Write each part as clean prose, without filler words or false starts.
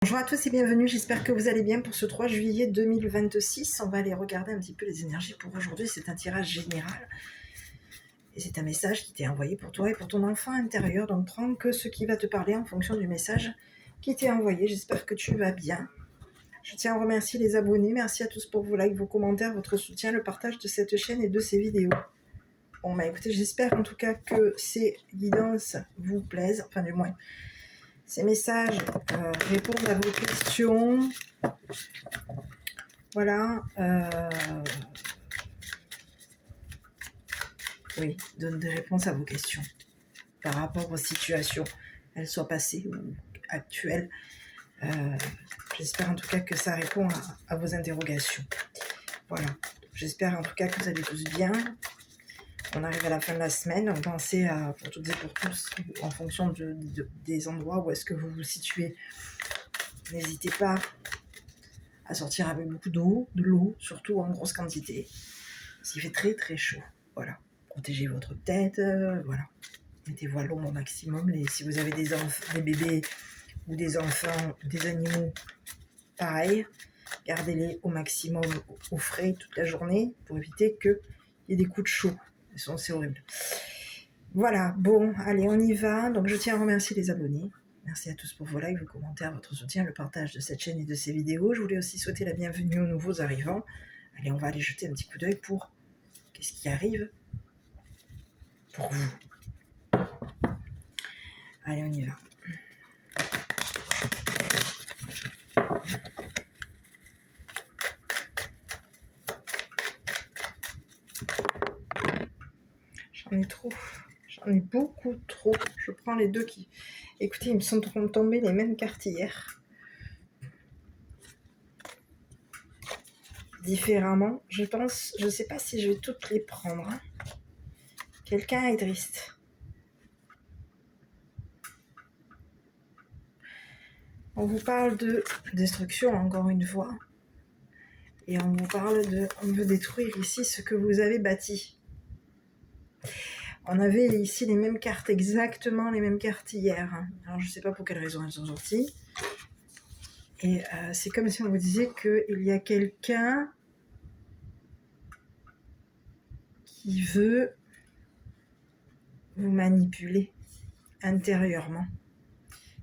Bonjour à tous et bienvenue, j'espère que vous allez bien pour ce 3 juillet 2026. On va aller regarder un petit peu les énergies pour aujourd'hui. C'est un tirage général et c'est un message qui t'est envoyé pour toi et pour ton enfant intérieur. Donc prends que ce qui va te parler en fonction du message qui t'est envoyé. J'espère que tu vas bien. Je tiens à remercier les abonnés. Merci à tous pour vos likes, vos commentaires, votre soutien, le partage de cette chaîne et de ces vidéos. Bon bah écoutez, j'espère en tout cas que ces guidances vous plaisent, enfin du moins ces messages répondent à vos questions. Voilà. Oui, donne des réponses à vos questions par rapport aux situations, elles soient passées ou actuelles. J'espère en tout cas que ça répond à vos interrogations. Voilà. J'espère en tout cas que vous allez tous bien. On arrive à la fin de la semaine. Donc pensez à, pour toutes et pour tous, en fonction des endroits où est-ce que vous vous situez. N'hésitez pas à sortir avec beaucoup d'eau, de l'eau, surtout en grosse quantité. Parce qu'il fait très très chaud. Voilà. Protégez votre tête, voilà. Mettez-vous à l'ombre au maximum. Si vous avez des bébés ou des enfants, des animaux, pareil, gardez-les au maximum au frais toute la journée pour éviter qu'il y ait des coups de chaud. C'est horrible. Voilà, bon, allez, on y va. Donc je tiens à remercier les abonnés. Merci à tous pour vos likes, vos commentaires, votre soutien, le partage de cette chaîne et de ces vidéos. Je voulais aussi souhaiter la bienvenue aux nouveaux arrivants. Allez, on va aller jeter un petit coup d'œil pour qu'est-ce qui arrive pour vous. Allez, on y va. J'en ai trop. J'en ai beaucoup trop. Je prends les deux qui... Écoutez, ils me sont tombés les mêmes cartes hier. Différemment. Je pense... Je ne sais pas si je vais toutes les prendre. Quelqu'un est triste. On vous parle de destruction, encore une fois. Et on vous parle de... On veut détruire ici ce que vous avez bâti. On avait ici les mêmes cartes, exactement les mêmes cartes hier. Alors, je ne sais pas pour quelle raison elles sont sorties. Et c'est comme si on vous disait qu'il y a quelqu'un qui veut vous manipuler intérieurement.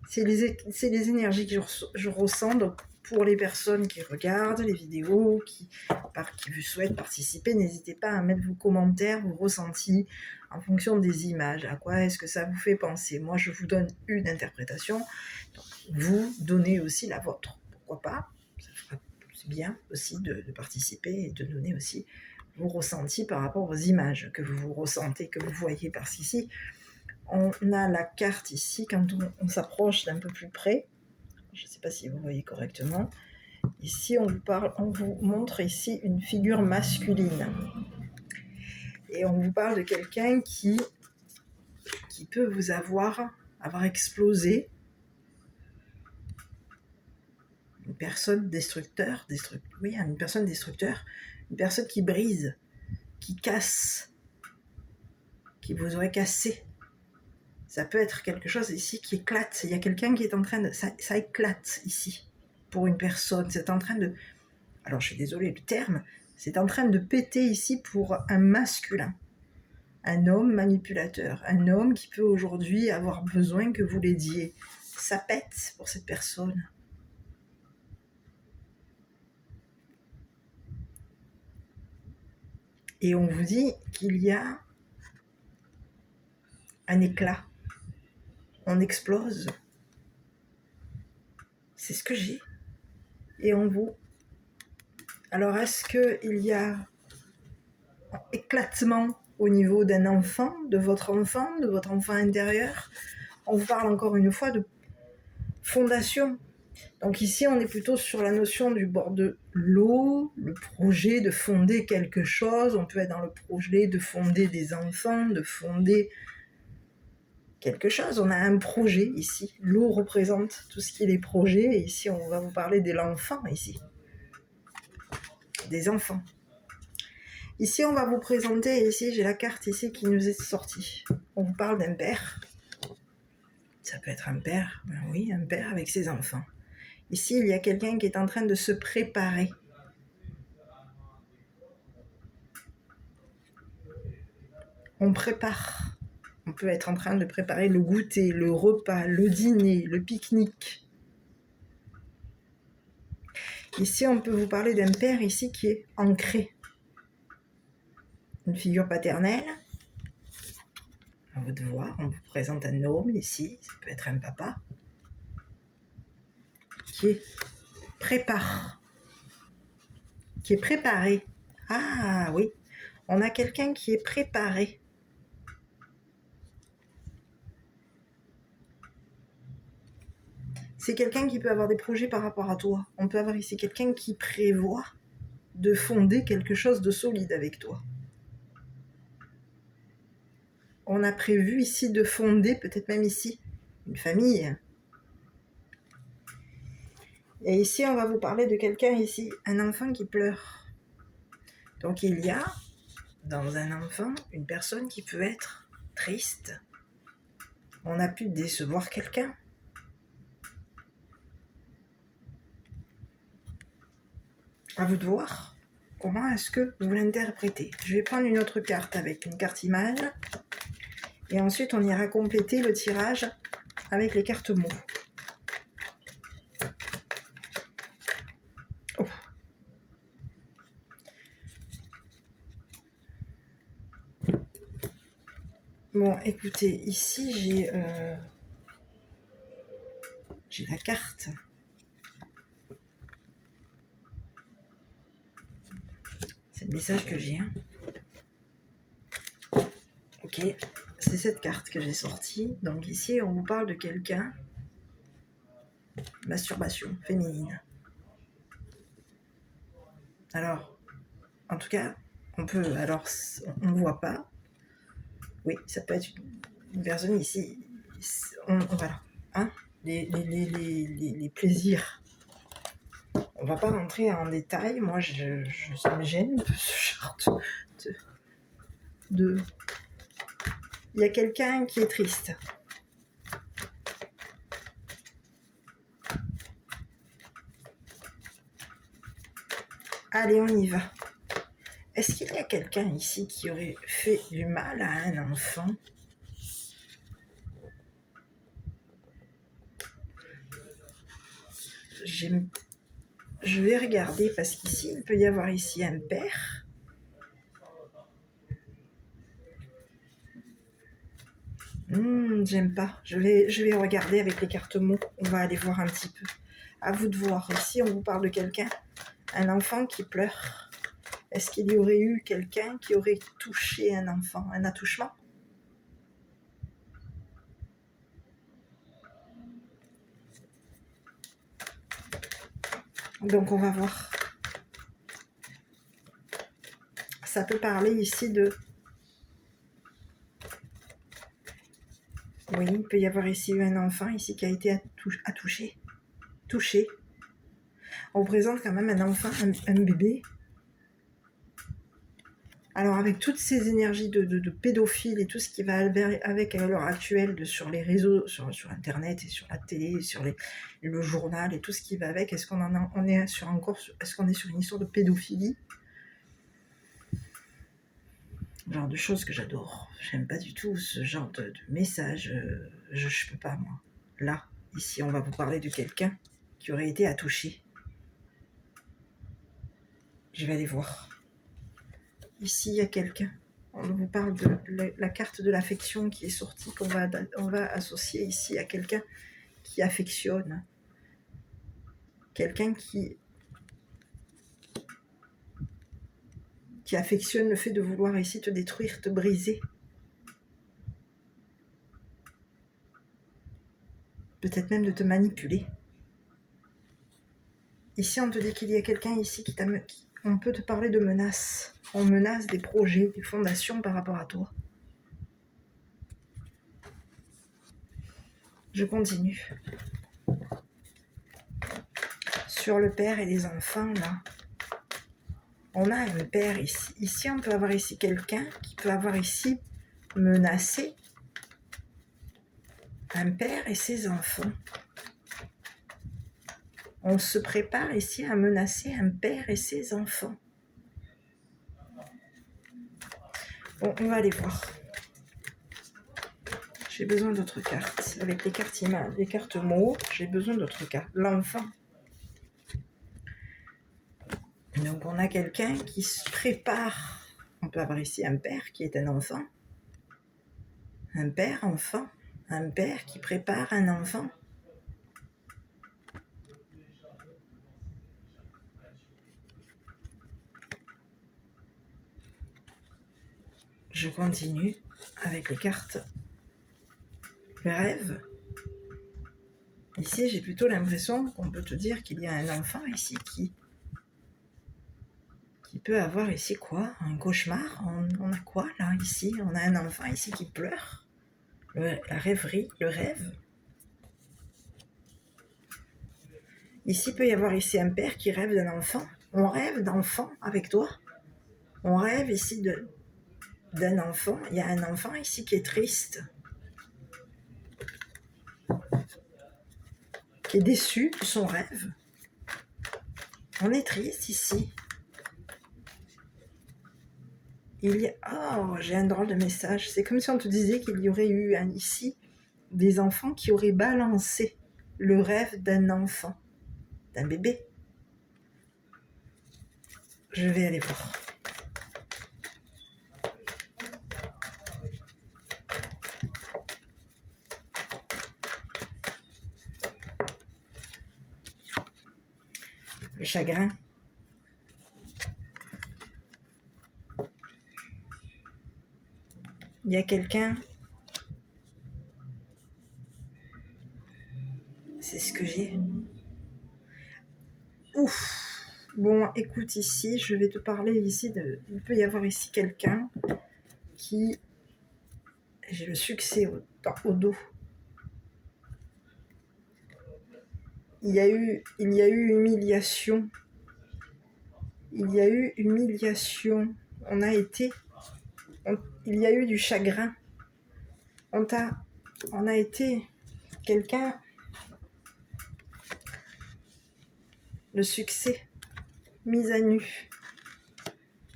C'est les énergies que je ressens donc pour les personnes qui regardent les vidéos, qui vous souhaitent participer. N'hésitez pas à mettre vos commentaires, vos ressentis en fonction des images. À quoi est-ce que ça vous fait penser? Moi, je vous donne une interprétation. Donc, vous donnez aussi la vôtre. Pourquoi pas? C'est bien aussi de participer et de donner aussi vos ressentis par rapport aux images que vous ressentez, que vous voyez. Parce qu'ici, on a la carte ici, quand on s'approche d'un peu plus près, je ne sais pas si vous voyez correctement, ici on vous montre ici une figure masculine. Et on vous parle de quelqu'un qui peut vous avoir explosé, une personne destructeur, une personne destructeur, une personne qui brise, qui casse, qui vous aurait cassé. Ça peut être quelque chose ici qui éclate. Il y a quelqu'un qui est en train de... Ça éclate ici pour une personne. C'est en train de... Alors je suis désolée du terme. C'est en train de péter ici pour un masculin. Un homme manipulateur. Un homme qui peut aujourd'hui avoir besoin que vous l'aidiez. Ça pète pour cette personne. Et on vous dit qu'il y a un éclat. On explose. C'est ce que j'ai. Et on vous... Alors, est-ce qu'il y a un éclatement au niveau d'un enfant, de votre enfant intérieur? On vous parle encore une fois de fondation. Donc ici, on est plutôt sur la notion du bord de l'eau, le projet de fonder quelque chose. On peut être dans le projet de fonder des enfants, de fonder quelque chose. On a un projet ici. L'eau représente tout ce qui est les projets. Et ici, on va vous parler de l'enfant ici. Des enfants. Ici, on va vous présenter, ici, j'ai la carte ici qui nous est sortie. On vous parle d'un père. Ça peut être un père, ben oui, un père avec ses enfants. Ici, il y a quelqu'un qui est en train de se préparer. On prépare. On peut être en train de préparer le goûter, le repas, le dîner, le pique-nique. Ici, on peut vous parler d'un père ici qui est ancré. Une figure paternelle. À vous de voir, on vous présente un homme ici, ça peut être un papa, qui prépare, qui est préparé. Ah oui, on a quelqu'un qui est préparé. C'est quelqu'un qui peut avoir des projets par rapport à toi. On peut avoir ici quelqu'un qui prévoit de fonder quelque chose de solide avec toi. On a prévu ici de fonder, peut-être même ici, une famille. Et ici, on va vous parler de quelqu'un ici, un enfant qui pleure. Donc il y a, dans un enfant, une personne qui peut être triste. On a pu décevoir quelqu'un. À vous de voir comment est-ce que vous l'interprétez. Je vais prendre une autre carte avec une carte image. Et ensuite, on ira compléter le tirage avec les cartes mots. Oh. Bon, écoutez, ici, j'ai la carte. C'est le message que j'ai. Hein. Ok, c'est cette carte que j'ai sortie. Donc ici, on vous parle de quelqu'un. Masturbation féminine. Alors, en tout cas, on peut... Alors, on ne voit pas. Oui, ça peut être une personne ici. Voilà. Hein, les plaisirs. On va pas rentrer en détail. Moi, ça me gêne ce genre de... Il y a quelqu'un qui est triste. Allez, on y va. Est-ce qu'il y a quelqu'un ici qui aurait fait du mal à un enfant ? Je vais regarder parce qu'ici, il peut y avoir ici un père. J'aime pas. Je vais regarder avec les cartes mots. On va aller voir un petit peu. À vous de voir. Ici, on vous parle de quelqu'un, un enfant qui pleure. Est-ce qu'il y aurait eu quelqu'un qui aurait touché un enfant, un attouchement ? Donc, on va voir. Ça peut parler ici de... Oui, il peut y avoir ici un enfant ici qui a été touché. On présente quand même un enfant, un bébé. Alors avec toutes ces énergies de pédophiles et tout ce qui va avec à l'heure actuelle sur les réseaux, sur internet et sur la télé, sur le journal et tout ce qui va avec, est-ce qu'on est sur une histoire de pédophilie ? Genre de choses que j'adore. J'aime pas du tout ce genre de message. Je peux pas, moi. Là, ici, on va vous parler de quelqu'un qui aurait été attouché. Je vais aller voir. Ici, il y a quelqu'un. On vous parle de la carte de l'affection qui est sortie, on va associer ici à quelqu'un qui affectionne. Quelqu'un qui affectionne le fait de vouloir ici te détruire, te briser. Peut-être même de te manipuler. Ici, on te dit qu'il y a quelqu'un ici on peut te parler de menaces. On menace des projets, des fondations par rapport à toi. Je continue. Sur le père et les enfants, là, on a un père ici. Ici, on peut avoir ici quelqu'un qui peut avoir ici menacé un père et ses enfants. On se prépare ici à menacer un père et ses enfants. Bon, on va aller voir. J'ai besoin d'autres cartes. Avec les cartes mots, j'ai besoin d'autres cartes. L'enfant. Donc, on a quelqu'un qui se prépare. On peut avoir ici un père qui est un enfant. Un père, enfant. Un père qui prépare un enfant. Je continue avec les cartes. Le rêve. Ici, j'ai plutôt l'impression qu'on peut te dire qu'il y a un enfant ici qui peut avoir ici quoi? Un cauchemar? On a quoi là ici? On a un enfant ici qui pleure. La rêverie, le rêve. Ici, peut y avoir ici un père qui rêve d'un enfant. On rêve d'enfant avec toi. On rêve ici d'un enfant. Il y a un enfant ici qui est triste. Qui est déçu de son rêve. On est triste ici. Oh, j'ai un drôle de message. C'est comme si on te disait qu'il y aurait eu ici des enfants qui auraient balancé le rêve d'un enfant, d'un bébé. Je vais aller voir. Le chagrin. Il y a quelqu'un. C'est ce que j'ai. Ouf. Bon, écoute ici, je vais te parler ici de... Il peut y avoir ici quelqu'un qui... J'ai le succès au dos. Il y a eu humiliation. Il y a eu humiliation. Il y a eu du chagrin. On a été quelqu'un... Le succès, mise à nu.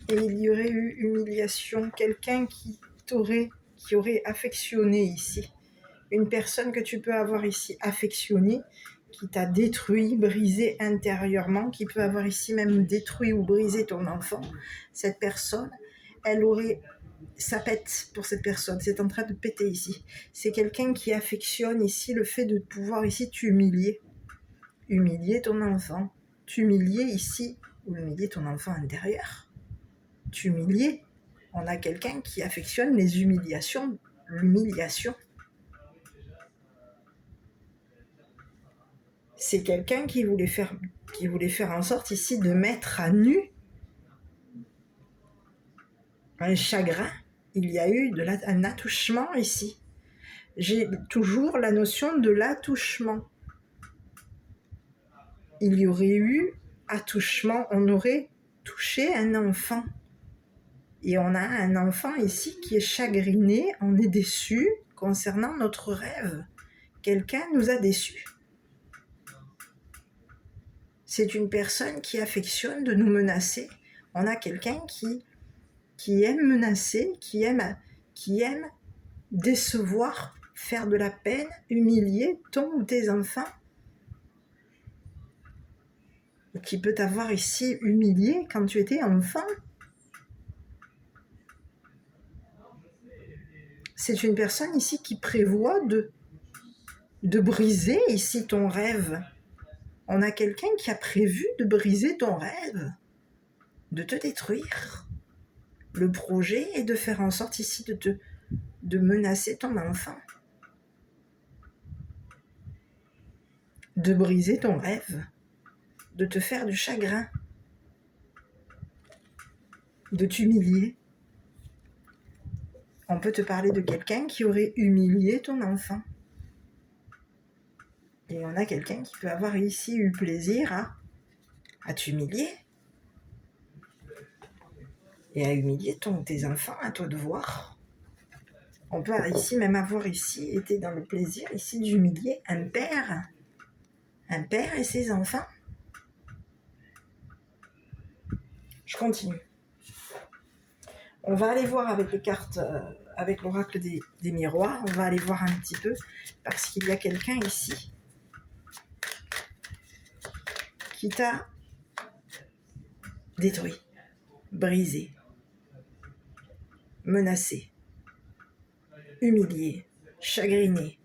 Et il y aurait eu humiliation. Quelqu'un qui aurait affectionné ici. Une personne que tu peux avoir ici affectionnée, qui t'a détruit, brisé intérieurement, qui peut avoir ici même détruit ou brisé ton enfant. Cette personne, ça pète pour cette personne, c'est en train de péter ici. C'est quelqu'un qui affectionne ici le fait de pouvoir ici t'humilier. Humilier ton enfant. T'humilier ici, ou humilier ton enfant intérieur. T'humilier. On a quelqu'un qui affectionne les humiliations, l'humiliation. C'est quelqu'un qui voulait faire en sorte ici de mettre à nu un chagrin. Il y a eu un attouchement ici. J'ai toujours la notion de l'attouchement. Il y aurait eu attouchement, on aurait touché un enfant. Et on a un enfant ici qui est chagriné, on est déçu concernant notre rêve. Quelqu'un nous a déçus. C'est une personne qui affectionne de nous menacer. On a quelqu'un qui aime menacer, qui aime décevoir, faire de la peine, humilier ton ou tes enfants. Qui peut t'avoir ici humilié quand tu étais enfant. C'est une personne ici qui prévoit de briser ici ton rêve. On a quelqu'un qui a prévu de briser ton rêve, de te détruire. Le projet est de faire en sorte ici de menacer ton enfant. De briser ton rêve. De te faire du chagrin. De t'humilier. On peut te parler de quelqu'un qui aurait humilié ton enfant. Et on a quelqu'un qui peut avoir ici eu plaisir à t'humilier. Et à humilier tes enfants, à toi de voir. On peut ici même avoir été dans le plaisir ici d'humilier un père et ses enfants. Je continue. On va aller voir avec les cartes, avec l'oracle des miroirs, on va aller voir un petit peu, parce qu'il y a quelqu'un ici qui t'a détruit, brisé, menacé, humilié, chagriné.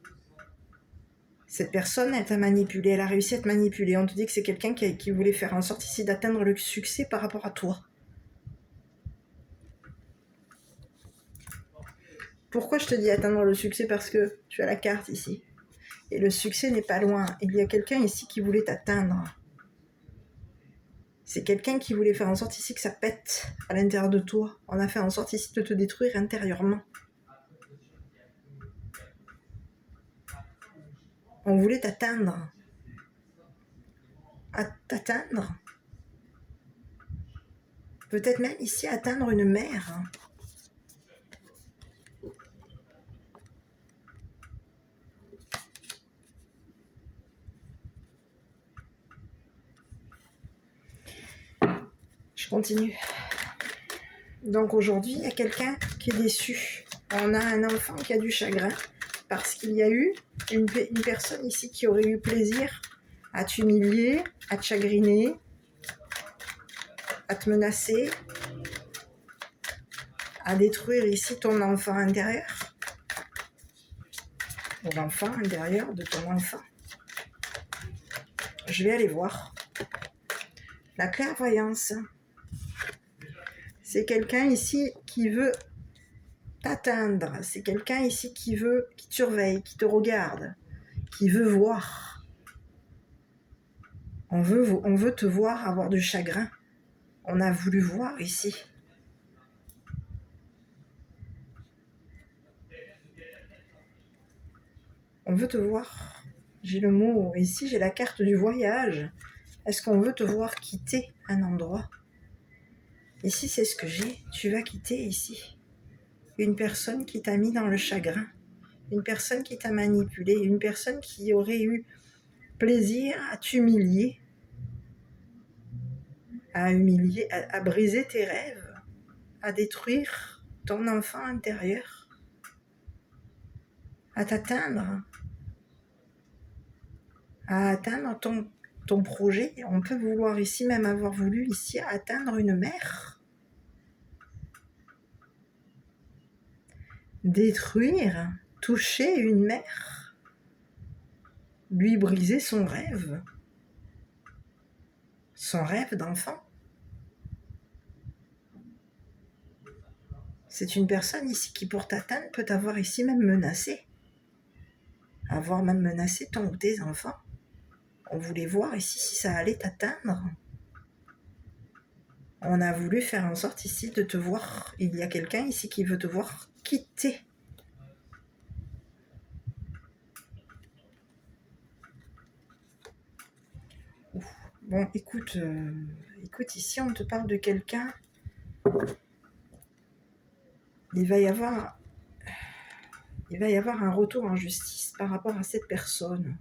Cette personne, elle t'a manipulé, elle a réussi à te manipuler. On te dit que c'est quelqu'un qui voulait faire en sorte ici d'atteindre le succès par rapport à toi. Pourquoi je te dis atteindre le succès? Parce que tu as la carte ici. Et le succès n'est pas loin. Il y a quelqu'un ici qui voulait t'atteindre. C'est quelqu'un qui voulait faire en sorte ici que ça pète à l'intérieur de toi. On a fait en sorte ici de te détruire intérieurement. On voulait t'atteindre. T'atteindre. Peut-être même ici atteindre une mère. Je continue. Donc aujourd'hui, il y a quelqu'un qui est déçu. On a un enfant qui a du chagrin parce qu'il y a eu une personne ici qui aurait eu plaisir à t'humilier, à te chagriner, à te menacer, à détruire ici ton enfant intérieur, ou l'enfant intérieur de ton enfant. Je vais aller voir. La clairvoyance. C'est quelqu'un ici qui veut t'atteindre. C'est quelqu'un ici qui te surveille, qui te regarde, qui veut voir. On veut te voir avoir du chagrin. On a voulu voir ici. On veut te voir. J'ai le mot, ici j'ai la carte du voyage. Est-ce qu'on veut te voir quitter un endroit? Ici c'est ce que j'ai. Tu vas quitter ici. Une personne qui t'a mis dans le chagrin. Une personne qui t'a manipulé. Une personne qui aurait eu plaisir à t'humilier. À briser tes rêves. À détruire ton enfant intérieur. À t'atteindre. À atteindre ton projet. On peut vouloir ici, même avoir voulu ici, atteindre une mère. Détruire, toucher une mère. Lui briser son rêve. Son rêve d'enfant. C'est une personne ici qui, pour t'atteindre, peut t'avoir ici même menacé. Avoir même menacé ton ou tes enfants. On voulait voir ici si ça allait t'atteindre. On a voulu faire en sorte ici de te voir. Il y a quelqu'un ici qui veut te voir quitter. Bon, écoute, ici on te parle de quelqu'un. Il va y avoir un retour en justice par rapport à cette personne.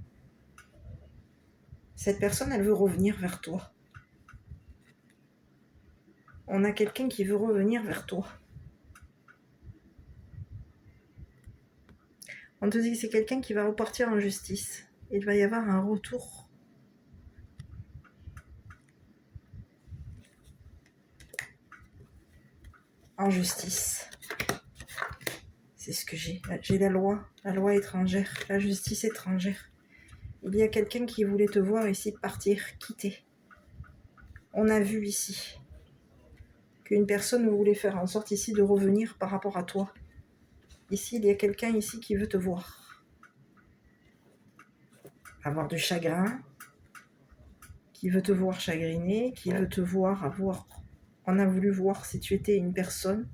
Cette personne, elle veut revenir vers toi. On a quelqu'un qui veut revenir vers toi. On te dit que c'est quelqu'un qui va repartir en justice. Il va y avoir un retour. En justice. C'est ce que j'ai. J'ai la loi étrangère, la justice étrangère. Il y a quelqu'un qui voulait te voir ici partir, quitter. On a vu ici qu'une personne voulait faire en sorte ici de revenir par rapport à toi. Ici, il y a quelqu'un ici qui veut te voir. Avoir du chagrin, qui veut te voir chagriner, qui veut te voir avoir... On a voulu voir si tu étais une personne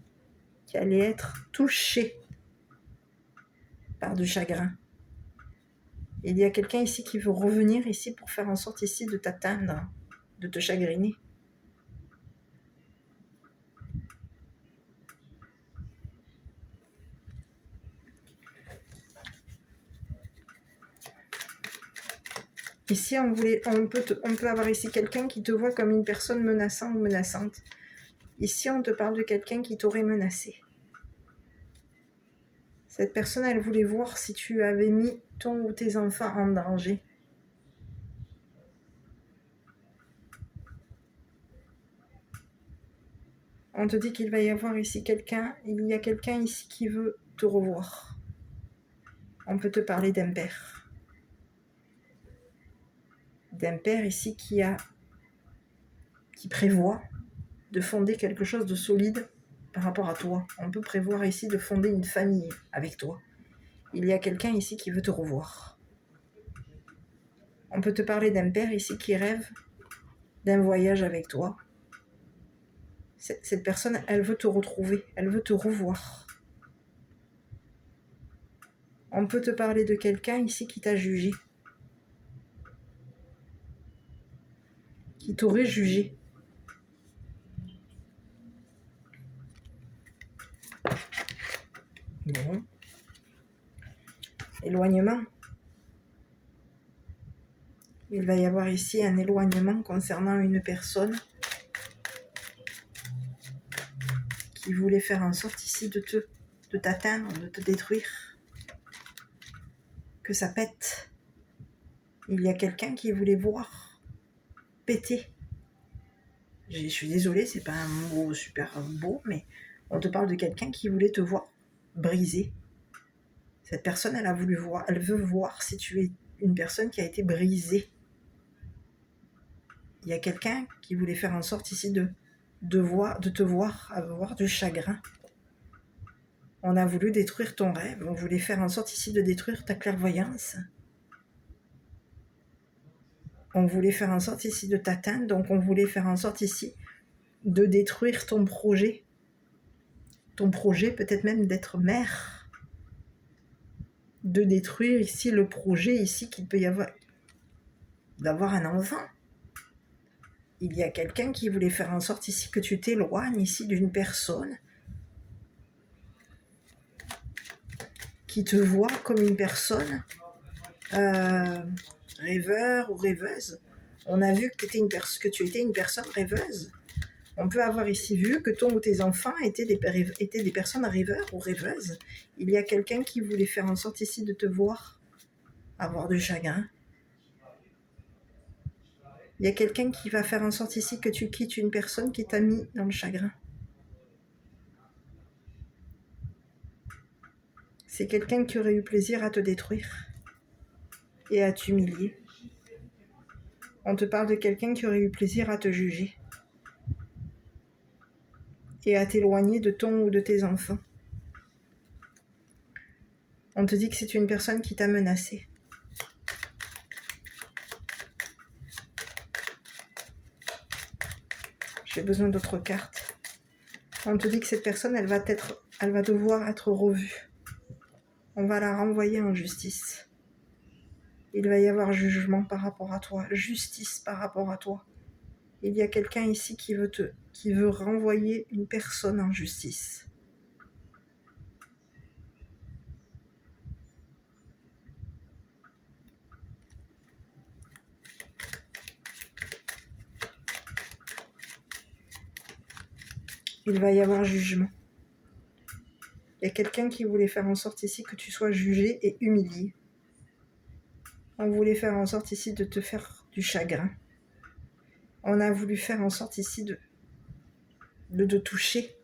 qui allait être touchée par du chagrin. Il y a quelqu'un ici qui veut revenir ici pour faire en sorte ici de t'atteindre, de te chagriner. Ici, on peut avoir ici quelqu'un qui te voit comme une personne menaçante ou menaçante. Ici, on te parle de quelqu'un qui t'aurait menacé. Cette personne, elle voulait voir si tu avais mis ton ou tes enfants en danger. On te dit qu'il va y avoir ici quelqu'un, il y a quelqu'un ici qui veut te revoir. On peut te parler d'un père. D'un père ici qui prévoit de fonder quelque chose de solide par rapport à toi. On peut prévoir ici de fonder une famille avec toi. Il y a quelqu'un ici qui veut te revoir. On peut te parler d'un père ici qui rêve d'un voyage avec toi. Cette personne, elle veut te retrouver, elle veut te revoir. On peut te parler de quelqu'un ici qui t'a jugé, qui t'aurait jugé. Bon. Éloignement. Il va y avoir ici un éloignement concernant une personne qui voulait faire en sorte ici de t'atteindre, de te détruire. Que ça pète. Il y a quelqu'un qui voulait voir péter. Je suis désolée, c'est pas un mot super beau, mais on te parle de quelqu'un qui voulait te voir briser. Cette personne, elle veut voir si tu es une personne qui a été brisée. Il y a quelqu'un qui voulait faire en sorte ici de te voir avoir du chagrin. On a voulu détruire ton rêve, on voulait faire en sorte ici de détruire ta clairvoyance. On voulait faire en sorte ici de t'atteindre, donc on voulait faire en sorte ici de détruire ton projet. Ton projet peut-être même d'être mère. De détruire ici le projet ici qu'il peut y avoir, d'avoir un enfant. Il y a quelqu'un qui voulait faire en sorte ici que tu t'éloignes ici d'une personne qui te voit comme une personne rêveur ou rêveuse. On a vu que tu étais une personne rêveuse. On peut avoir ici vu que ton ou tes enfants étaient des personnes rêveurs ou rêveuses. Il y a quelqu'un qui voulait faire en sorte ici de te voir avoir du chagrin. Il y a quelqu'un qui va faire en sorte ici que tu quittes une personne qui t'a mis dans le chagrin. C'est quelqu'un qui aurait eu plaisir à te détruire et à t'humilier. On te parle de quelqu'un qui aurait eu plaisir à te juger et à t'éloigner de ton ou de tes enfants. On te dit que c'est une personne qui t'a menacé. J'ai besoin d'autres cartes. On te dit que cette personne, elle va devoir être revue. On va la renvoyer en justice. Il va y avoir jugement par rapport à toi, justice par rapport à toi. Il y a quelqu'un ici qui veut renvoyer une personne en justice. Il va y avoir jugement. Il y a quelqu'un qui voulait faire en sorte ici que tu sois jugé et humilié. On voulait faire en sorte ici de te faire du chagrin. On a voulu faire en sorte ici de te toucher.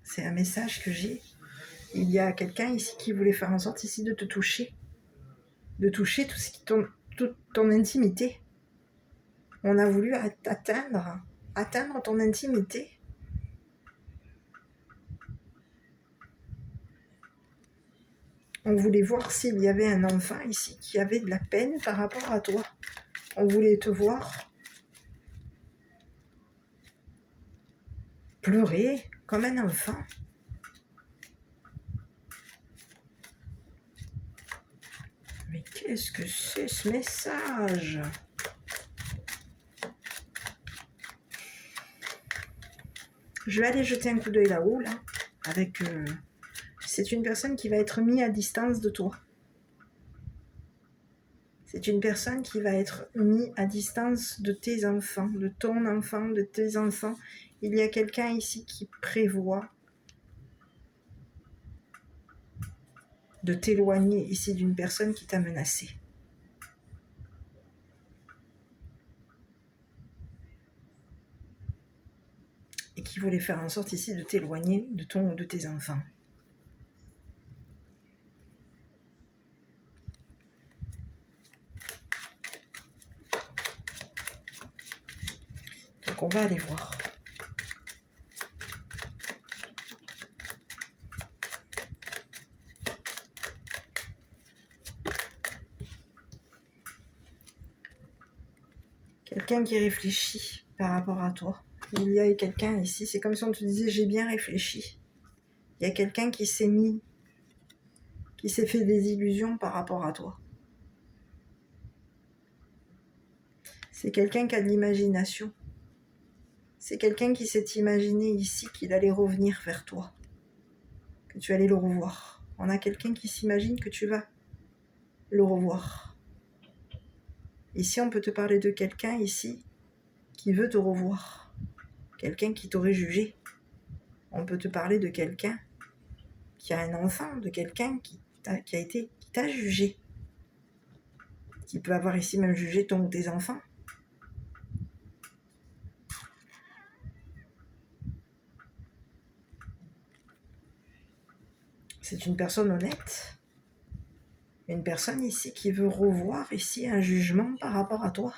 C'est un message que j'ai. Il y a quelqu'un ici qui voulait faire en sorte ici de te toucher. De toucher toute ton intimité. On a voulu atteindre ton intimité. On voulait voir s'il y avait un enfant ici qui avait de la peine par rapport à toi. On voulait te voir pleurer comme un enfant. Mais qu'est-ce que c'est ce message ? Je vais aller jeter un coup d'œil là-haut, là, avec... c'est une personne qui va être mise à distance de toi. C'est une personne qui va être mise à distance de tes enfants, de ton enfant, de tes enfants. Il y a quelqu'un ici qui prévoit de t'éloigner ici d'une personne qui t'a menacé. Et qui voulait faire en sorte ici de t'éloigner de ton ou de tes enfants. Donc on va aller voir. Quelqu'un qui réfléchit par rapport à toi. Il y a quelqu'un ici, c'est comme si on te disait j'ai bien réfléchi. Il y a quelqu'un qui s'est fait des illusions par rapport à toi. C'est quelqu'un qui a de l'imagination. C'est quelqu'un qui s'est imaginé ici qu'il allait revenir vers toi, que tu allais le revoir. On a quelqu'un qui s'imagine que tu vas le revoir. Ici, on peut te parler de quelqu'un ici qui veut te revoir. Quelqu'un qui t'aurait jugé. On peut te parler de quelqu'un qui a un enfant, de quelqu'un qui t'a jugé. Qui peut avoir ici même jugé ton ou tes enfants. C'est une personne honnête. Une personne ici qui veut revoir ici un jugement par rapport à toi.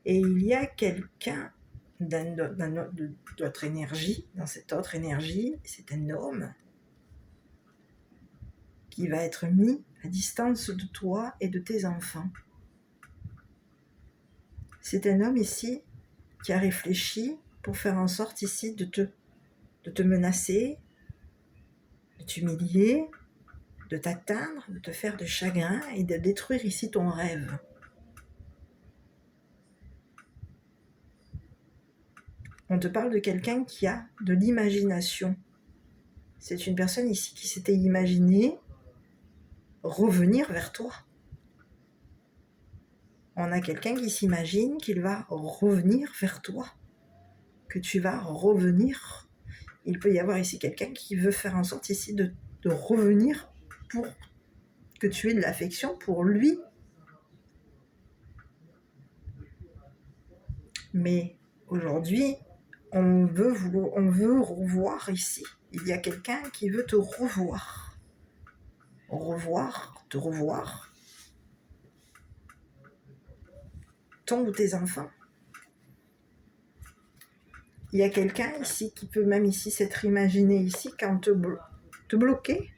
Et il y a quelqu'un d'autre énergie, dans cette autre énergie, c'est un homme qui va être mis à distance de toi et de tes enfants. C'est un homme ici qui a réfléchi pour faire en sorte ici de te menacer, de t'humilier, de t'atteindre, de te faire de chagrin et de détruire ici ton rêve. On te parle de quelqu'un qui a de l'imagination. C'est une personne ici qui s'était imaginée revenir vers toi. On a quelqu'un qui s'imagine qu'il va revenir vers toi, que tu vas revenir. Il peut y avoir ici quelqu'un qui veut faire en sorte ici de revenir pour que tu aies de l'affection pour lui. Mais aujourd'hui, on veut revoir ici. Il y a quelqu'un qui veut te revoir. Te revoir. Ton ou tes enfants. Il y a quelqu'un ici qui peut même ici s'être imaginé ici quand te bloquer.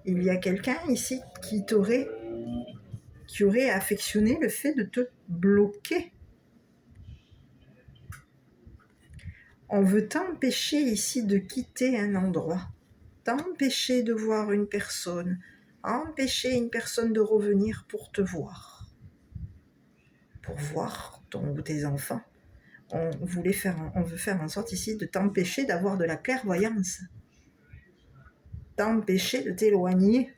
Il y a quelqu'un ici qui aurait affectionné le fait de te bloquer. On veut t'empêcher ici de quitter un endroit, t'empêcher de voir une personne, empêcher une personne de revenir pour te voir, pour voir ton ou tes enfants. On veut faire en sorte ici de t'empêcher d'avoir de la clairvoyance, t'empêcher de t'éloigner.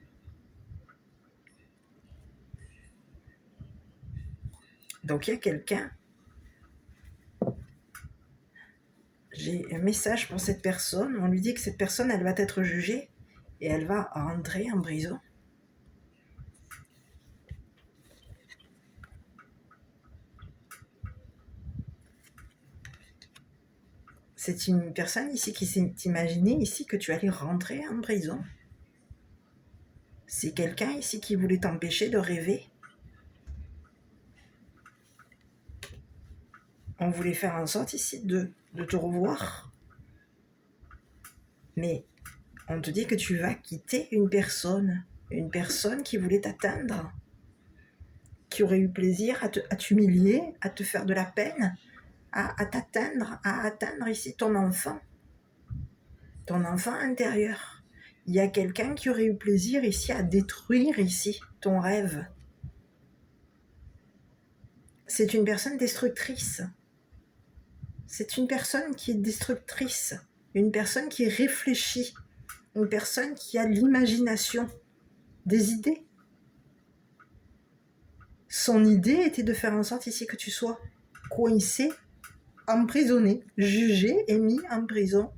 Donc il y a quelqu'un. J'ai un message pour cette personne. On lui dit que cette personne, elle va être jugée et elle va rentrer en prison. C'est une personne ici qui s'est imaginée ici que tu allais rentrer en prison. C'est quelqu'un ici qui voulait t'empêcher de rêver. On voulait faire en sorte ici de te revoir. Mais on te dit que tu vas quitter une personne qui voulait t'atteindre, qui aurait eu plaisir à t'humilier, à te faire de la peine, à t'atteindre, à atteindre ici ton enfant intérieur. Il y a quelqu'un qui aurait eu plaisir ici à détruire ici ton rêve. C'est une personne destructrice. C'est une personne qui est destructrice, une personne qui réfléchit, une personne qui a de l'imagination, des idées. Son idée était de faire en sorte ici que tu sois coincé, emprisonné, jugé et mis en prison,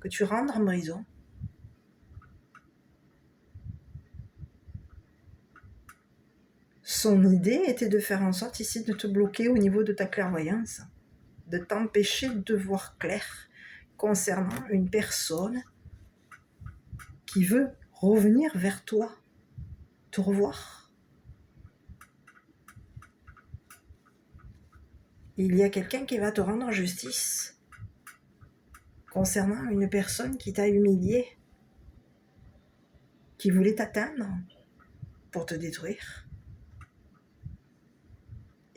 que tu rentres en prison. Son idée était de faire en sorte ici de te bloquer au niveau de ta clairvoyance, de t'empêcher de voir clair concernant une personne qui veut revenir vers toi, te revoir. Il y a quelqu'un qui va te rendre justice concernant une personne qui t'a humilié, qui voulait t'atteindre pour te détruire.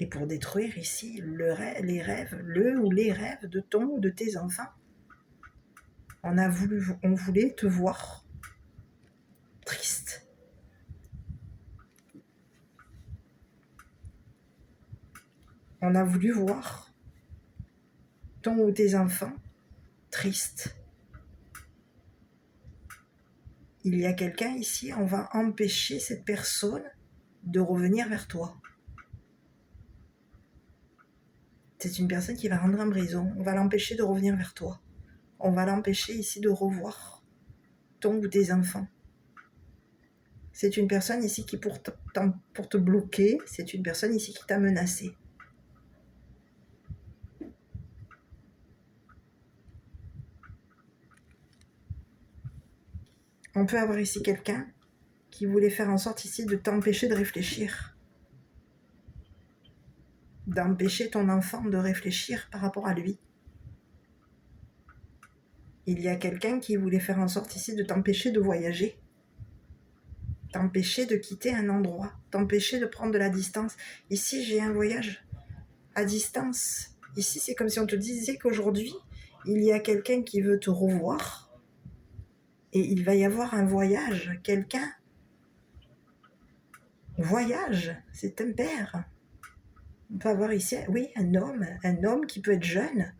Et pour détruire ici les rêves, les rêves de ton ou de tes enfants. On voulait te voir triste. On a voulu voir ton ou tes enfants tristes. Il y a quelqu'un ici, on va empêcher cette personne de revenir vers toi. C'est une personne qui va rentrer en prison. On va l'empêcher de revenir vers toi. On va l'empêcher ici de revoir ton ou tes enfants. C'est une personne ici qui, pour te bloquer, c'est une personne ici qui t'a menacé. On peut avoir ici quelqu'un qui voulait faire en sorte ici de t'empêcher de réfléchir. D'empêcher ton enfant de réfléchir par rapport à lui. Il y a quelqu'un qui voulait faire en sorte ici de t'empêcher de voyager. T'empêcher de quitter un endroit, t'empêcher de prendre de la distance. Ici, j'ai un voyage à distance. Ici, c'est comme si on te disait qu'aujourd'hui, il y a quelqu'un qui veut te revoir et il va y avoir un voyage. Quelqu'un voyage, c'est un père. On peut avoir ici, oui, un homme qui peut être jeune,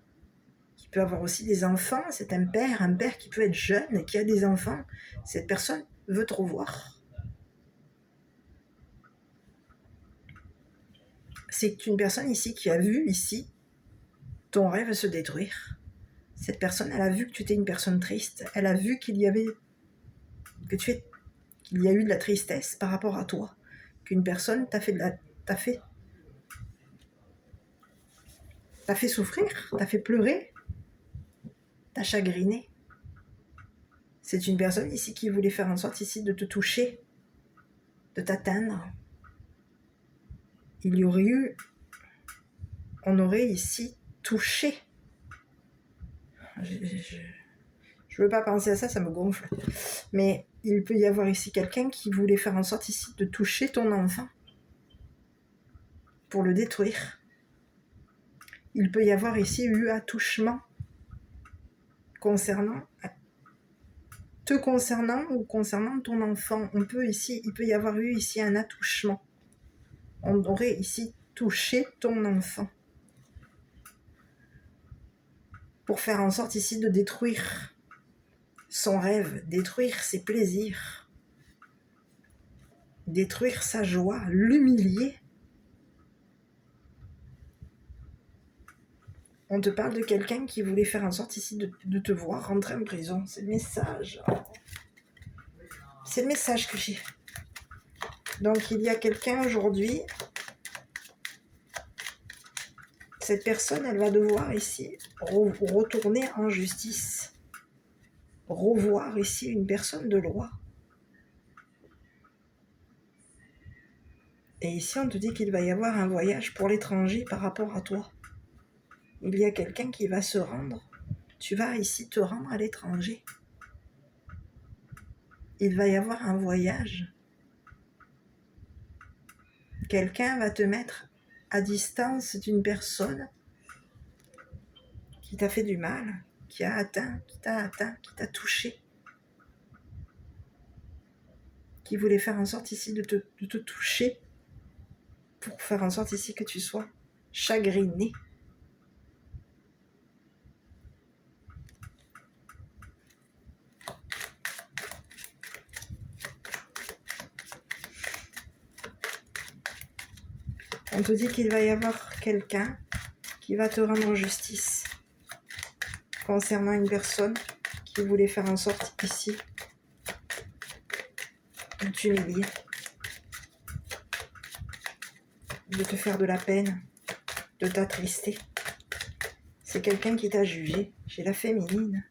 qui peut avoir aussi des enfants. C'est un père qui peut être jeune, qui a des enfants. Cette personne veut te revoir. C'est une personne ici qui a vu ici ton rêve se détruire. Cette personne, elle a vu que tu étais une personne triste. Elle a vu qu'il y a eu de la tristesse par rapport à toi. Qu'une personne t'a fait souffrir, t'a fait pleurer, t'a chagriné. C'est une personne ici qui voulait faire en sorte ici de te toucher, de t'atteindre. On aurait ici touché. Je veux pas penser à ça, ça me gonfle. Mais il peut y avoir ici quelqu'un qui voulait faire en sorte ici de toucher ton enfant pour le détruire. Il peut y avoir ici eu attouchement concernant ou concernant ton enfant. Il peut y avoir eu ici un attouchement. On aurait ici touché ton enfant pour faire en sorte ici de détruire son rêve, détruire ses plaisirs, détruire sa joie, l'humilier. On te parle de quelqu'un qui voulait faire en sorte ici de te voir rentrer en prison. C'est le message. C'est le message que j'ai. Donc il y a quelqu'un aujourd'hui. Cette personne, elle va devoir ici retourner en justice. Revoir ici une personne de loi. Et ici, on te dit qu'il va y avoir un voyage pour l'étranger par rapport à toi. Il y a quelqu'un qui va se rendre. Tu vas ici te rendre à l'étranger. Il va y avoir un voyage. Quelqu'un va te mettre à distance d'une personne qui t'a fait du mal, qui t'a atteint, qui t'a touché, qui voulait faire en sorte ici de te toucher pour faire en sorte ici que tu sois chagriné. On te dit qu'il va y avoir quelqu'un qui va te rendre justice concernant une personne qui voulait faire en sorte ici de t'humilier, de te faire de la peine, de t'attrister. C'est quelqu'un qui t'a jugé chez la féminine.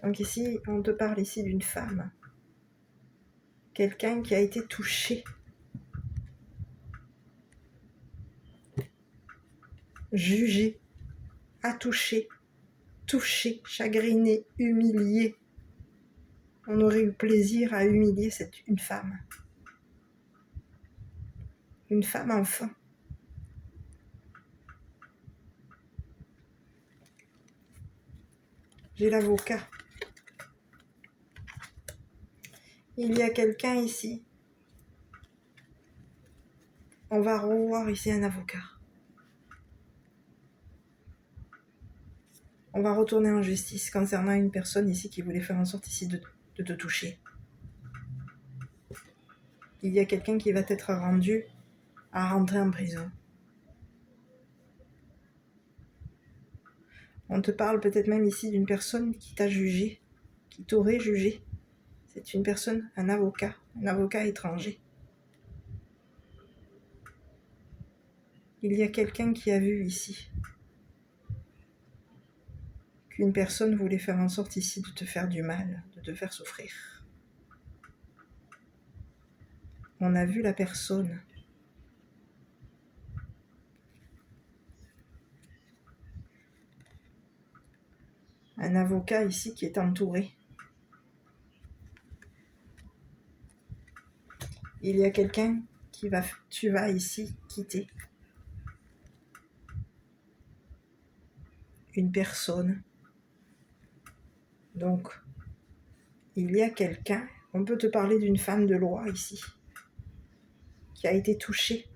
Donc ici, on te parle ici d'une femme. Quelqu'un qui a été touché, jugé, attouché, touché, chagriné, humilié. On aurait eu plaisir à humilier une femme. Une femme enfin. J'ai l'avocat. Il y a quelqu'un ici. On va revoir ici un avocat. On va retourner en justice concernant une personne ici qui voulait faire en sorte ici de te toucher. Il y a quelqu'un qui va être rendu à rentrer en prison. On te parle peut-être même ici d'une personne qui t'a jugé, qui t'aurait jugé. C'est une personne, un avocat étranger. Il y a quelqu'un qui a vu ici qu'une personne voulait faire en sorte ici de te faire du mal, de te faire souffrir. On a vu la personne. Un avocat ici qui est entouré. Il y a quelqu'un tu vas ici quitter. Une personne. Donc, il y a quelqu'un, on peut te parler d'une femme de loi ici, qui a été touchée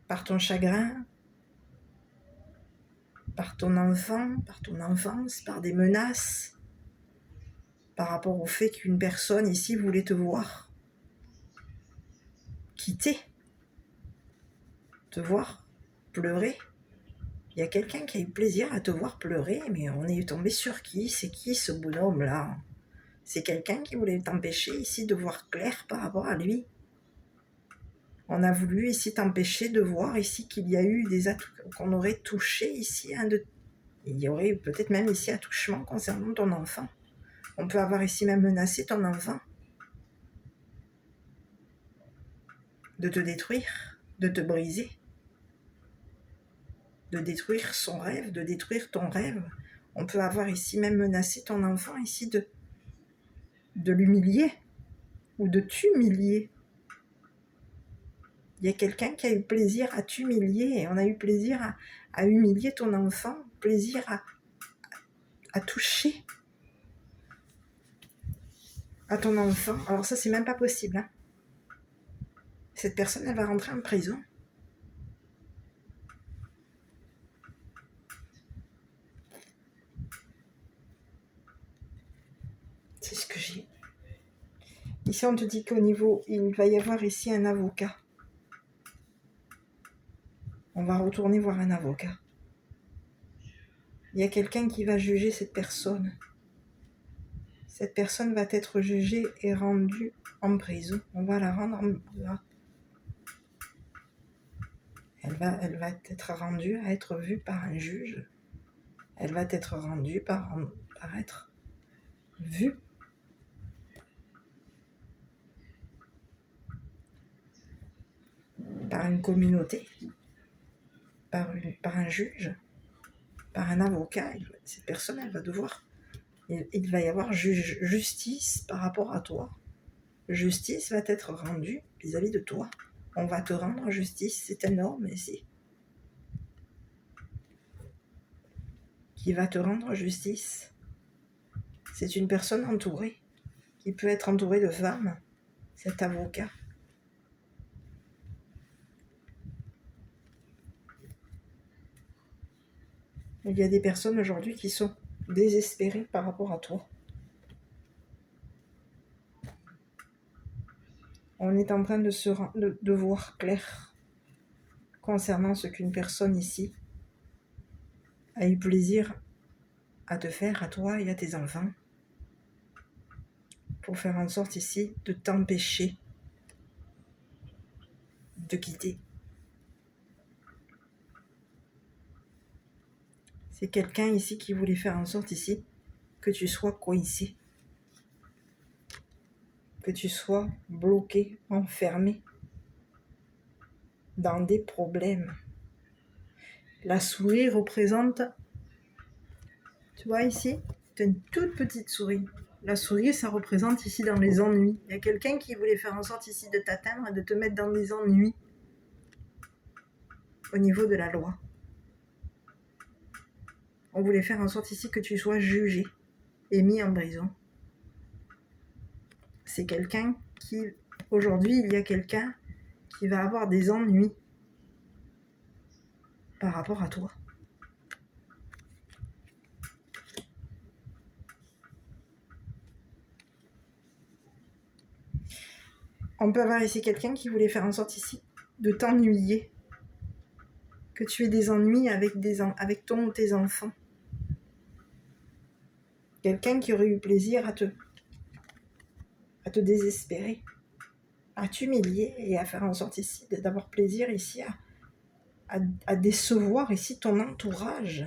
par ton chagrin, par ton enfant, par ton enfance, par des menaces, par rapport au fait qu'une personne ici voulait te voir quitter, te voir pleurer. Il y a quelqu'un qui a eu plaisir à te voir pleurer, mais on est tombé sur qui? C'est qui ce bonhomme-là? C'est quelqu'un qui voulait t'empêcher ici de voir clair par rapport à lui. On a voulu ici t'empêcher de voir ici qu'il y a eu qu'on aurait touché ici il y aurait peut-être même ici un touchement concernant ton enfant. On peut avoir ici même menacé ton enfant de te détruire, de te briser, de détruire son rêve, de détruire ton rêve. On peut avoir ici même menacé ton enfant ici de l'humilier ou de t'humilier. Il y a quelqu'un qui a eu plaisir à t'humilier et on a eu plaisir à humilier ton enfant, plaisir à toucher à ton enfant. Alors ça, c'est même pas possible. Hein. Cette personne, elle va rentrer en prison. C'est ce que j'ai. Ici, on te dit qu'au niveau, il va y avoir ici un avocat. On va retourner voir un avocat. Il y a quelqu'un qui va juger cette personne. Cette personne va être jugée et rendue en prison. On va la rendre là. Elle va être rendue à être vue par un juge. Elle va être rendue par être vue par une communauté, par un juge, par un avocat. Cette personne, elle va devoir... Il va y avoir justice par rapport à toi. Justice va être rendue vis-à-vis de toi. On va te rendre justice, c'est énorme ici. Qui va te rendre justice. C'est une personne entourée, qui peut être entourée de femmes, cet avocat. Il y a des personnes aujourd'hui qui sont désespérées par rapport à toi. On est en train de voir clair. concernant ce qu'une personne ici a eu plaisir à te faire, à toi et à tes enfants, pour faire en sorte ici de t'empêcher de quitter. C'est quelqu'un ici qui voulait faire en sorte ici que tu sois coincé, que tu sois bloqué, enfermé dans des problèmes. La souris représente, tu vois ici, tu as une toute petite souris. La souris, ça représente ici dans les ennuis. Il y a quelqu'un qui voulait faire en sorte ici de t'atteindre et de te mettre dans des ennuis au niveau de la loi. On voulait faire en sorte ici que tu sois jugé et mis en prison. C'est quelqu'un qui, aujourd'hui, il y a quelqu'un qui va avoir des ennuis par rapport à toi. On peut avoir ici quelqu'un qui voulait faire en sorte ici de t'ennuyer, que tu aies des ennuis avec ton ou tes enfants. Quelqu'un qui aurait eu plaisir à te désespérer, à t'humilier et à faire en sorte ici d'avoir plaisir ici à décevoir ici ton entourage.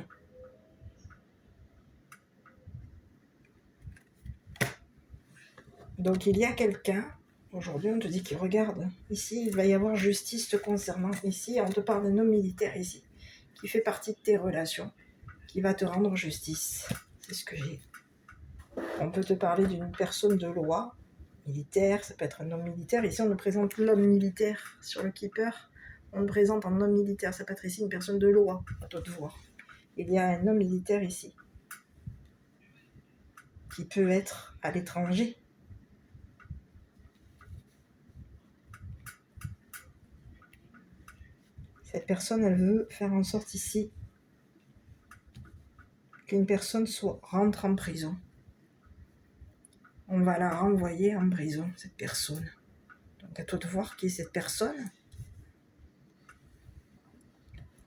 Donc il y a quelqu'un, aujourd'hui on te dit qu'il regarde, ici il va y avoir justice te concernant, ici on te parle d'un homme militaire ici, qui fait partie de tes relations, qui va te rendre justice, c'est ce que j'ai. On peut te parler d'une personne de loi, militaire, ça peut être un homme militaire, ici on nous présente l'homme militaire sur le keeper, on nous présente un homme militaire, ça peut être ici une personne de loi, à toi de voir. Il y a un homme militaire ici, qui peut être à l'étranger. Cette personne, elle veut faire en sorte ici qu'une personne rentre en prison. On va la renvoyer en prison, cette personne. Donc à toi de voir qui est cette personne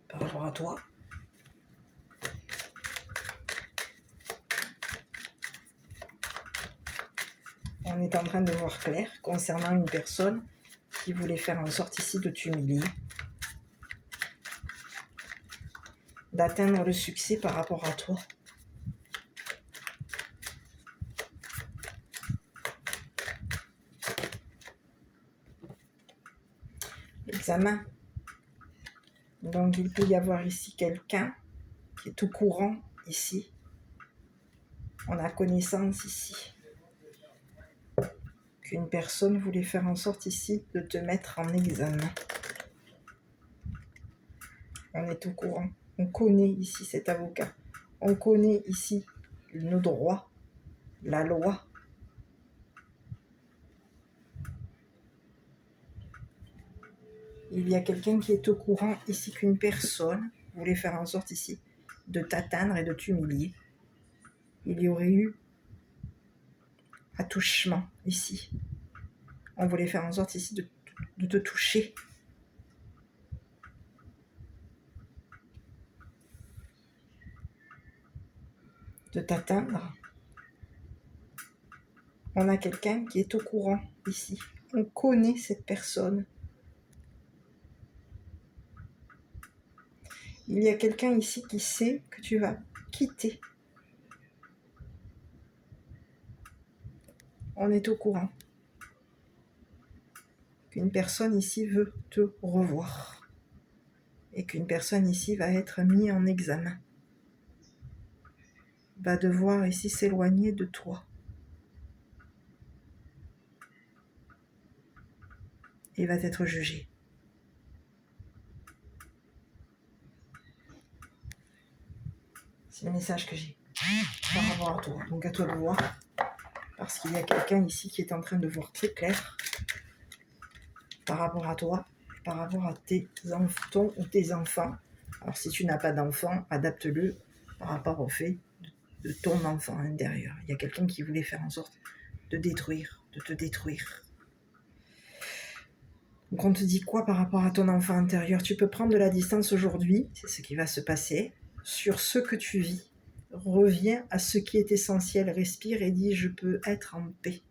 par rapport à toi. On est en train de voir clair concernant une personne qui voulait faire en sorte ici de t'humilier, d'atteindre le succès par rapport à toi. Examen. Donc il peut y avoir ici quelqu'un qui est au courant ici. On a connaissance ici qu'une personne voulait faire en sorte ici de te mettre en examen. On est au courant. On connaît ici cet avocat. On connaît ici nos droits, la loi. Il y a quelqu'un qui est au courant ici qu'une personne voulait faire en sorte ici de t'atteindre et de t'humilier. Il y aurait eu attouchement ici. On voulait faire en sorte ici de te toucher. De t'atteindre. On a quelqu'un qui est au courant ici. On connaît cette personne. Il y a quelqu'un ici qui sait que tu vas quitter. On est au courant qu'une personne ici veut te revoir et qu'une personne ici va être mise en examen, va devoir ici s'éloigner de toi et va être jugée. C'est le message que j'ai par rapport à toi. Donc à toi de voir, parce qu'il y a quelqu'un ici qui est en train de voir très clair par rapport à toi, par rapport à ton ou tes enfants. Alors si tu n'as pas d'enfant, adapte-le par rapport au fait de ton enfant intérieur. Il y a quelqu'un qui voulait faire en sorte de te détruire. Donc on te dit quoi par rapport à ton enfant intérieur? Tu peux prendre de la distance aujourd'hui, c'est ce qui va se passer, sur ce que tu vis. Reviens à ce qui est essentiel, respire et dis je peux être en paix.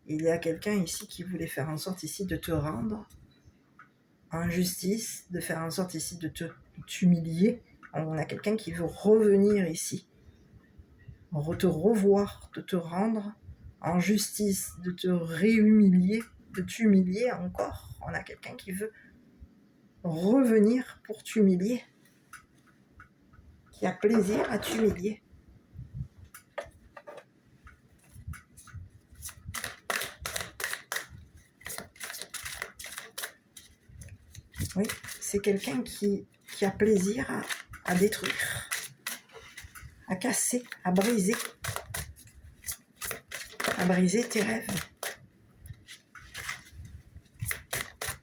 Il y a quelqu'un ici qui voulait faire en sorte ici de te rendre en justice, de faire en sorte ici de t'humilier. On a quelqu'un qui veut revenir ici, te revoir, de te rendre en justice, de te réhumilier, de t'humilier encore. On a quelqu'un qui veut revenir pour t'humilier, qui a plaisir à t'humilier. Oui, c'est quelqu'un qui a plaisir à détruire, à casser, à briser tes rêves.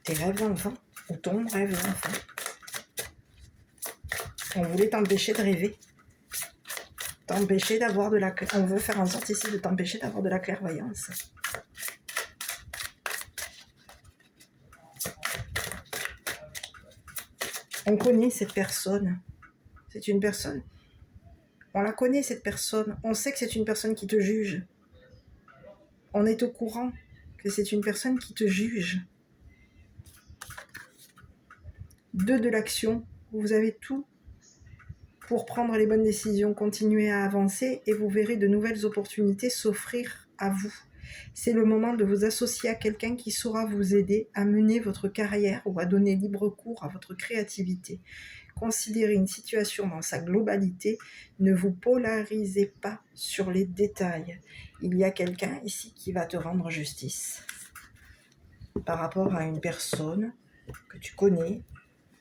Tes rêves d'enfant, ou ton rêve d'enfant. On voulait t'empêcher de rêver, t'empêcher d'avoir de la... On veut faire en sorte ici de t'empêcher d'avoir de la clairvoyance. On connaît cette personne. C'est une personne. On la connaît cette personne. On sait que c'est une personne qui te juge. On est au courant que c'est une personne qui te juge. 2 de l'action. Vous avez tout pour prendre les bonnes décisions, continuer à avancer et vous verrez de nouvelles opportunités s'offrir à vous. C'est le moment de vous associer à quelqu'un qui saura vous aider à mener votre carrière ou à donner libre cours à votre créativité. Considérez une situation dans sa globalité, ne vous polarisez pas sur les détails. Il y a quelqu'un ici qui va te rendre justice par rapport à une personne que tu connais,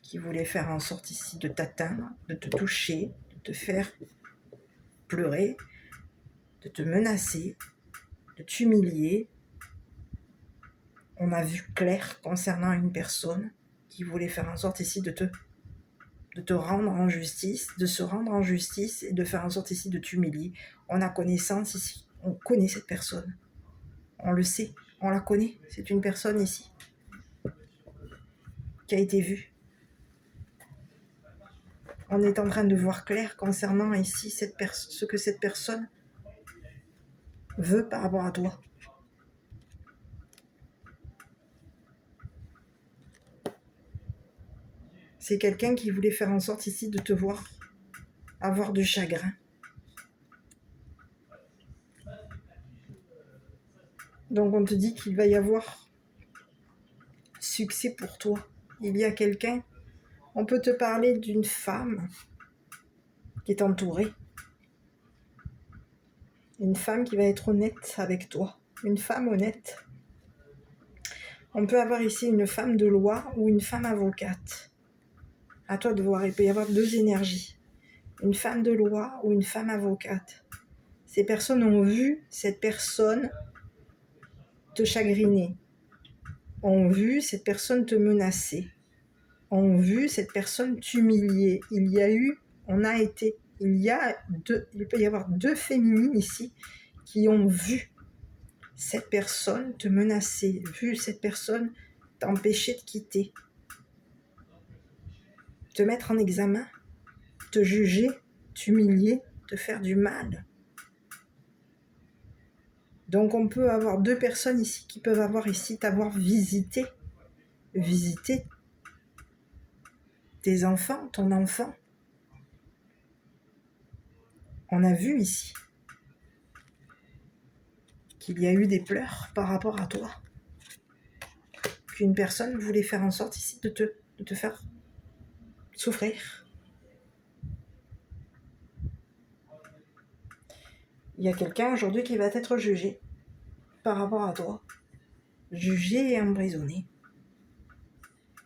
qui voulait faire en sorte ici de t'atteindre, de te toucher, de te faire pleurer, de te menacer, de t'humilier. On a vu clair concernant une personne qui voulait faire en sorte ici de te rendre en justice, de se rendre en justice et de faire en sorte ici de t'humilier. On a connaissance ici, on connaît cette personne. On le sait, on la connaît. C'est une personne ici qui a été vue. On est en train de voir clair concernant ici ce que cette personne veut par rapport à toi. C'est quelqu'un qui voulait faire en sorte ici de te voir avoir du chagrin. Donc on te dit qu'il va y avoir succès pour toi. Il y a quelqu'un, on peut te parler d'une femme qui est entourée. Une femme qui va être honnête avec toi. Une femme honnête. On peut avoir ici une femme de loi ou une femme avocate. À toi de voir, il peut y avoir 2 énergies. Une femme de loi ou une femme avocate. Ces personnes ont vu cette personne te chagriner. Ont vu cette personne te menacer. Ont vu cette personne t'humilier. Il peut y avoir 2 féminines ici qui ont vu cette personne te menacer, vu cette personne t'empêcher de quitter, te mettre en examen, te juger, t'humilier, te faire du mal. Donc on peut avoir 2 personnes ici qui peuvent avoir ici t'avoir visité tes enfants, ton enfant. On a vu ici qu'il y a eu des pleurs par rapport à toi. Qu'une personne voulait faire en sorte ici de te faire souffrir. Il y a quelqu'un aujourd'hui qui va être jugé par rapport à toi. Jugé et emprisonné.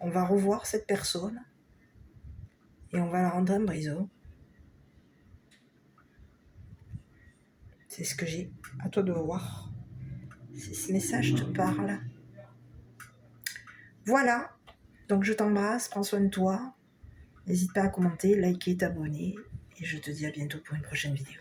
On va revoir cette personne et on va la rendre en prison. C'est ce que j'ai. À toi de voir si ce message te parle. Voilà. Donc je t'embrasse, prends soin de toi. N'hésite pas à commenter, liker, t'abonner. Et je te dis à bientôt pour une prochaine vidéo.